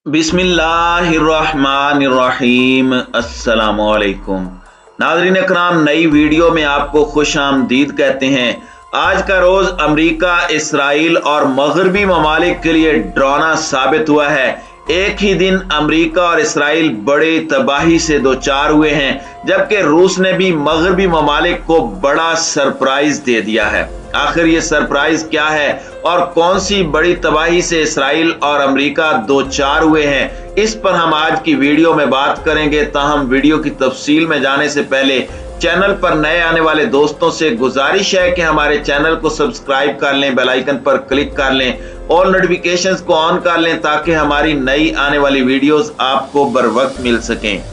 बिस्मिल्लाहिर्रहमानिर्रहीम। अस्सलामुअलैकुम नाज़रीन इकराम, नई वीडियो में आपको खुश आमदीद कहते हैं। आज का रोज अमेरिका, इसराइल और मगरबी ममालिक के लिए डरावना साबित हुआ है। एक ही दिन अमेरिका और इसराइल बड़े तबाही से दो चार हुए हैं, जबकि रूस ने भी मगरबी ममालिक को बड़ा सरप्राइज दे दिया है। आखिर ये सरप्राइज क्या है और कौन सी बड़ी तबाही से इसराइल और अमेरिका दो चार हुए हैं, इस पर हम आज की वीडियो में बात करेंगे। ताहम वीडियो की तफसील में जाने से पहले चैनल पर नए आने वाले दोस्तों से गुजारिश है कि हमारे चैनल को सब्सक्राइब कर लें, बेल आइकन पर क्लिक कर लें और नोटिफिकेशंस को ऑन कर लें ताकि हमारी नई आने वाली वीडियोस आपको बर वक्त मिल सकें।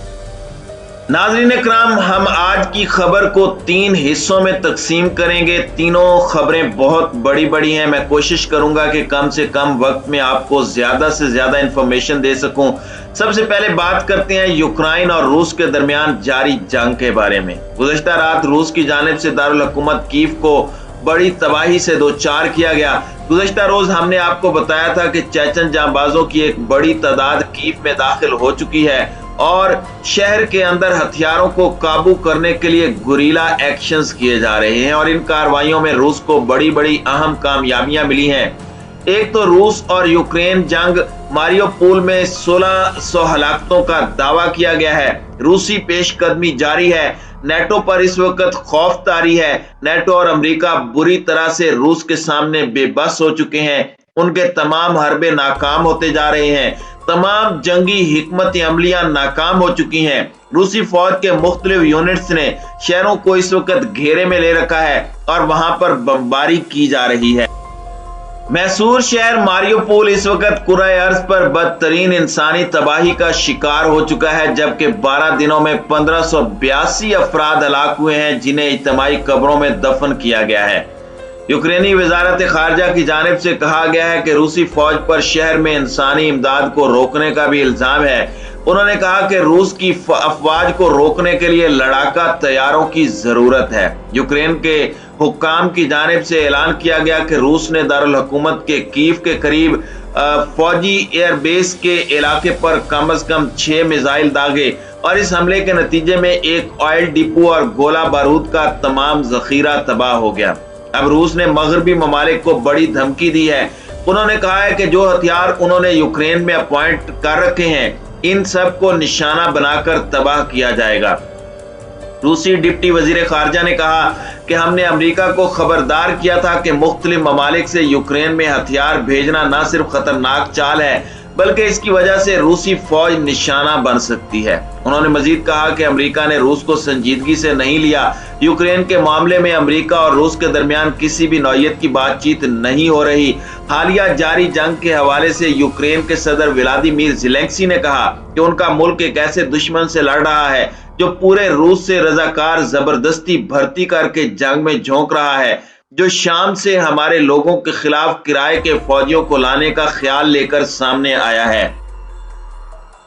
नाज़रीन इकराम, हम आज की खबर को तीन हिस्सों में तकसीम करेंगे। तीनों खबरें बहुत बड़ी बड़ी हैं। मैं कोशिश करूंगा कि कम से कम वक्त में आपको ज्यादा से ज्यादा इंफॉर्मेशन दे सकूं। सबसे पहले बात करते हैं यूक्रेन और रूस के दरमियान जारी जंग के बारे में। गुज़श्ता रात रूस की जानिब से दारुल हुकूमत कीव को बड़ी तबाही से दो चार किया गया। गुज़श्ता रोज हमने आपको बताया था कि चेचन जांबाजों की एक बड़ी तादाद कीव में दाखिल हो चुकी है और शहर के अंदर हथियारों को काबू करने के लिए गुरीला एक्शंस किए जा रहे हैं और इन कार्रवाइयों में रूस को बड़ी बड़ी अहम कामयाबियां मिली हैं। एक तो रूस और यूक्रेन जंग, मारियोपोल में 1600 हलाकतों का दावा किया गया है। रूसी पेशकदमी जारी है। नेटो पर इस वक्त खौफ तारी है। नेटो और अमेरिका बुरी तरह से रूस के सामने बेबस हो चुके हैं। उनके तमाम हरबे नाकाम होते जा रहे हैं। तमाम जंगी हिकमत अमलियां नाकाम हो चुकी हैं। रूसी फौज के मुख्तलिफ यूनिट्स ने शहरों को इस वक्त घेरे में ले रखा है और वहां पर बमबारी की जा रही है। मैसूर शहर मारियोपोल इस वक्त कुराए अर्ज पर बदतरीन इंसानी तबाही का शिकार हो चुका है, जबकि 12 दिनों में 1582 अफराद हलाक हुए हैं, जिन्हें इज्तिमाई कब्रों में दफन किया गया है। यूक्रेनी वजारत खारजा की जानिब से कहा गया है कि रूसी फौज पर शहर में इंसानी इमदाद को रोकने का भी इल्जाम है। उन्होंने कहा कि रूस की अफवाज को रोकने के लिए लड़ाका तैयारों की जरूरत है। यूक्रेन के हुक्काम की जानिब से ऐलान किया गया कि रूस ने दारुल हुकूमत के कीव के करीब फौजी एयरबेस के इलाके पर कम से कम 6 मिसाइल दागे और इस हमले के नतीजे में एक ऑयल डिपो और गोला बारूद का तमाम जखीरा तबाह हो गया। अब रूस ने मगरबी ममालिक को बड़ी धमकी दी है। उन्होंने कहा है कि जो हथियार उन्होंने यूक्रेन में अपॉइंट कर रखे हैं, इन सब को निशाना बनाकर तबाह किया जाएगा। रूसी डिप्टी वजीर खारजा ने कहा कि हमने अमेरिका को खबरदार किया था कि मुख्तलिफ ममालिक से यूक्रेन में हथियार भेजना न सिर्फ खतरनाक चाल है, बल्कि इसकी वजह से रूसी फौज निशाना बन सकती है। उन्होंने मजीद कहा कि अमेरिका ने रूस को संजीदगी से नहीं लिया। यूक्रेन के मामले में अमेरिका और रूस के दरमियान किसी भी नौयत की बातचीत नहीं हो रही। हालिया जारी जंग के हवाले से यूक्रेन के सदर व्लादिमीर ज़ेलेंस्की ने कहा कि उनका मुल्क एक ऐसे दुश्मन से लड़ रहा है जो पूरे रूस से रजाकार जबरदस्ती भर्ती करके जंग में झोंक रहा है, जो शाम से हमारे लोगों के खिलाफ किराए के फौजियों को लाने का ख्याल लेकर सामने आया है।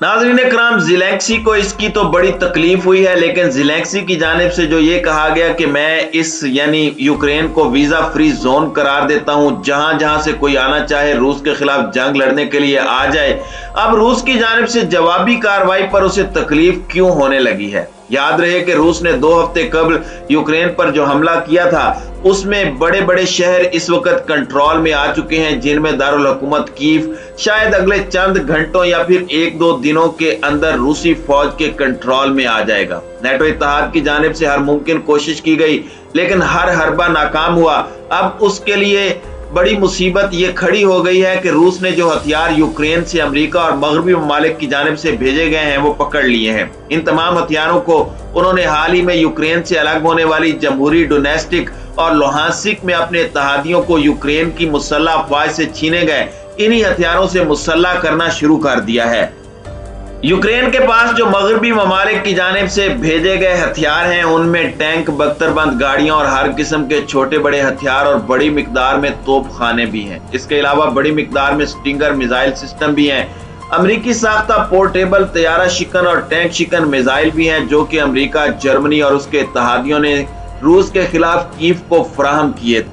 नाज़रीन इकराम, ज़ेलेंस्की को इसकी तो बड़ी तकलीफ हुई है, लेकिन ज़ेलेंस्की की जानिब से जो ये कहा गया कि मैं इस यानी यूक्रेन को वीजा फ्री जोन करार देता हूं, जहां जहां से कोई आना चाहे रूस के खिलाफ जंग लड़ने के लिए आ जाए। अब रूस की जानिब से जवाबी कार्रवाई पर उसे तकलीफ क्यों होने लगी है? याद रहे कि रूस ने 2 हफ्ते कबल यूक्रेन पर जो हमला किया था, उसमें बड़े बड़े शहर इस वक्त कंट्रोल में आ चुके हैं, जिनमें दारुल हुकूमत कीव शायद अगले चंद घंटों या फिर 1-2 दिनों के अंदर रूसी फौज के कंट्रोल में आ जाएगा। नेटो इत्तेहाद की जानिब से हर मुमकिन कोशिश की गई, लेकिन हर हरबा नाकाम हुआ। अब उसके लिए बड़ी मुसीबत ये खड़ी हो गई है कि रूस ने जो हथियार यूक्रेन से अमेरिका और मगरबी ममालिक की जानिब से भेजे गए हैं, वो पकड़ लिए हैं। इन तमाम हथियारों को उन्होंने हाल ही में यूक्रेन से अलग होने वाली जमहूरी डोनेस्टिक और लोहांसिक में अपने इत्तेहादियों को यूक्रेन की मुसल्लह अफवाज से छीने गए इन्हीं हथियारों से मुसल्लह करना शुरू कर दिया है। यूक्रेन के पास जो मगरबी ममालिक की जानिब से भेजे गए हथियार हैं, उनमें टैंक, बख्तरबंद गाड़ियां और हर किस्म के छोटे बड़े हथियार और बड़ी मिकदार में तोप खाने भी हैं। इसके अलावा बड़ी मिकदार में स्टिंगर मिसाइल सिस्टम भी हैं। अमरीकी साख्ता पोर्टेबल तैयारा शिकन और टैंक शिकन मिसाइल भी हैं, जो कि अमरीका, जर्मनी और उसके इत्तेहादियों ने रूस के खिलाफ कीव को फराहम किए।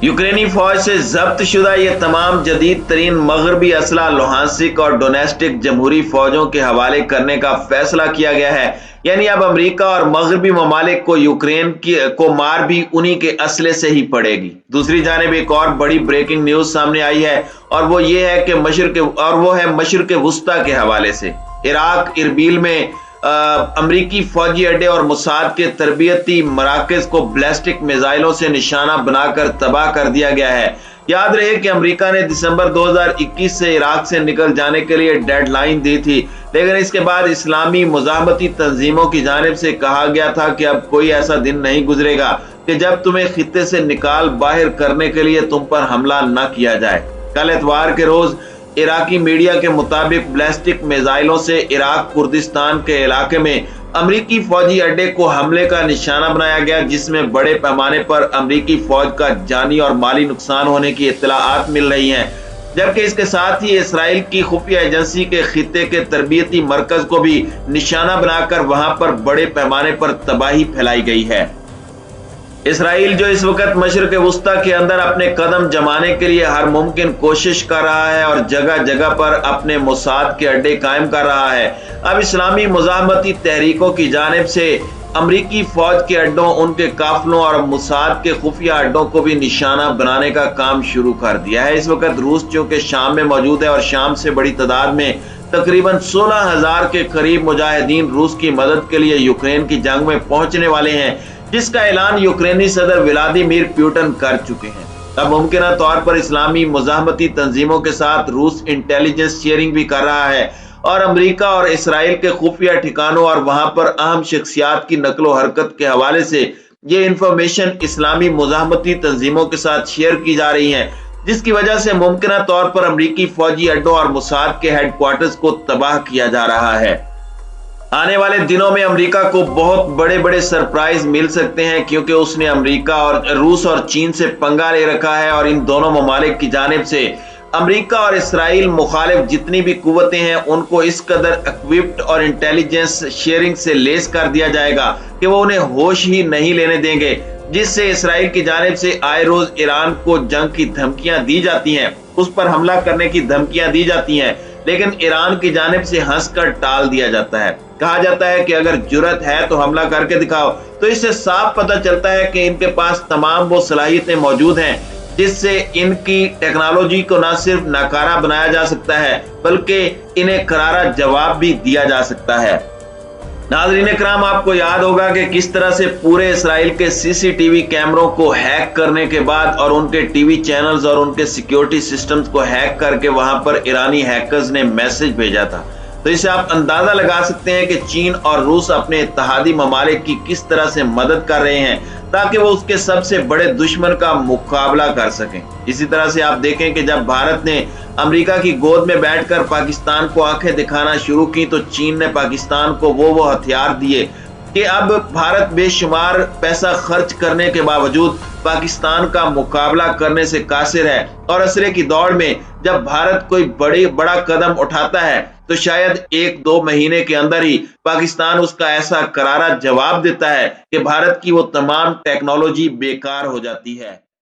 यूक्रेनी फौज से जब्त शुदा ये तमाम जदीद तरीन मगरबी असला लुहांसिक और डोनेस्टिक जमहूरी फौजों के हवाले करने का फैसला किया गया है। यानी अब अमेरिका और मगरबी ममालिक को यूक्रेन को मार भी उन्हीं के असले से ही पड़ेगी। दूसरी जानिब एक और बड़ी ब्रेकिंग न्यूज सामने आई है और वो ये है कि मशरिक वुस्ता के हवाले से इराक इरबिल में अमरीकी फौजी अड्डे और मुसाद के तरबियती मराकज को बैलिस्टिक मिसाइलों से निशाना बनाकर तबाह कर दिया गया है। याद रहे कि अमेरिका ने दिसंबर 2021 से इराक से निकल जाने के लिए डेडलाइन दी थी, लेकिन इसके बाद इस्लामी मुजाहमती तंजीमों की जानिब से कहा गया था कि अब कोई ऐसा दिन नहीं गुजरेगा कि जब तुम्हें खित्ते से निकाल बाहर करने के लिए तुम पर हमला न किया जाए। कल इतवार के रोज इराकी मीडिया के मुताबिक बैलिस्टिक मिसाइलों से इराक कुर्दिस्तान के इलाके में अमरीकी फौजी अड्डे को हमले का निशाना बनाया गया, जिसमें बड़े पैमाने पर अमरीकी फौज का जानी और माली नुकसान होने की इत्तलाआत मिल रही हैं। जबकि इसके साथ ही इसराइल की खुफिया एजेंसी के खित्ते के तरबियती मरकज को भी निशाना बनाकर वहां पर बड़े पैमाने पर तबाही फैलाई गई है। इसराइल जो इस वक्त मशरिक वुस्ता के अंदर अपने कदम जमाने के लिए हर मुमकिन कोशिश कर रहा है और जगह जगह पर अपने मुसाद के अड्डे कायम कर रहा है, अब इस्लामी मुजाहमती तहरीकों की जानिब से अमरीकी फौज के अड्डों, उनके काफलों और मुसाद के खुफिया अड्डों को भी निशाना बनाने का काम शुरू कर दिया है। इस वक्त रूस चूंकि शाम में मौजूद है और शाम से बड़ी तादाद में तकरीबन 16,000 के करीब मुजाहिदीन रूस की मदद के लिए यूक्रेन की जंग में पहुंचने वाले हैं, जिसका ऐलान यूक्रेनी सदर व्लादिमीर पुतिन कर चुके हैं। अब मुमकिन तौर पर इस्लामी मुजाहमती तंजीमों के साथ रूस इंटेलिजेंस शेयरिंग भी कर रहा है और अमेरिका और इसराइल के खुफिया ठिकानों और वहां पर अहम शख्सियात की नकलो हरकत के हवाले से ये इंफॉर्मेशन इस्लामी मुजाहमती तंजीमों के साथ शेयर की जा रही है, जिसकी वजह से मुमकिन तौर पर अमरीकी फौजी अड्डों और मुसाद के हेडक्वार्टर्स को तबाह किया जा रहा है। आने वाले दिनों में अमेरिका को बहुत बड़े बड़े सरप्राइज मिल सकते हैं, क्योंकि उसने अमेरिका और रूस और चीन से पंगा ले रखा है और इन दोनों ममालिक की जानिब से अमेरिका और इसराइल मुखालिफ जितनी भी कुव्वतें हैं उनको इस कदर इक्विप्ड और इंटेलिजेंस शेयरिंग से लेस कर दिया जाएगा कि वो उन्हें होश ही नहीं लेने देंगे, जिससे इसराइल की जानिब से आए रोज ईरान को जंग की धमकियां दी जाती हैं, उस पर हमला करने की धमकियां दी जाती हैं, लेकिन ईरान की जानिब से हंसकर टाल दिया जाता है। कहा जाता है कि अगर जुर्रत है तो हमला करके दिखाओ। तो इससे साफ पता चलता है कि इनके पास तमाम वो सलाहियतें मौजूद हैं जिससे इनकी टेक्नोलॉजी को न सिर्फ नाकारा बनाया जा सकता है बल्कि इन्हें करारा जवाब भी दिया जा सकता है। नाज़रीन इकराम, आपको याद होगा कि किस तरह से पूरे इसराइल के सीसीटीवी कैमरों को हैक करने के बाद और उनके टीवी चैनल्स और उनके सिक्योरिटी सिस्टम्स को हैक करके वहां पर ईरानी हैकर्स ने मैसेज भेजा था। तो इससे आप अंदाजा लगा सकते हैं कि चीन और रूस अपने इत्तेहादी ममालिक की किस तरह से मदद कर रहे हैं ताकि वो उसके सबसे बड़े दुश्मन का मुकाबला कर सकें। इसी तरह से आप देखें कि जब भारत ने अमेरिका की गोद में बैठकर पाकिस्तान को आंखें दिखाना शुरू की तो चीन ने पाकिस्तान को वो हथियार दिए कि अब भारत बेशुमार पैसा खर्च करने के बावजूद पाकिस्तान का मुकाबला करने से कासिर है और असरे की दौड़ में जब भारत कोई बड़ा कदम उठाता है तो शायद 1-2 महीने के अंदर ही पाकिस्तान उसका ऐसा करारा जवाब देता है कि भारत की वो तमाम टेक्नोलॉजी बेकार हो जाती है।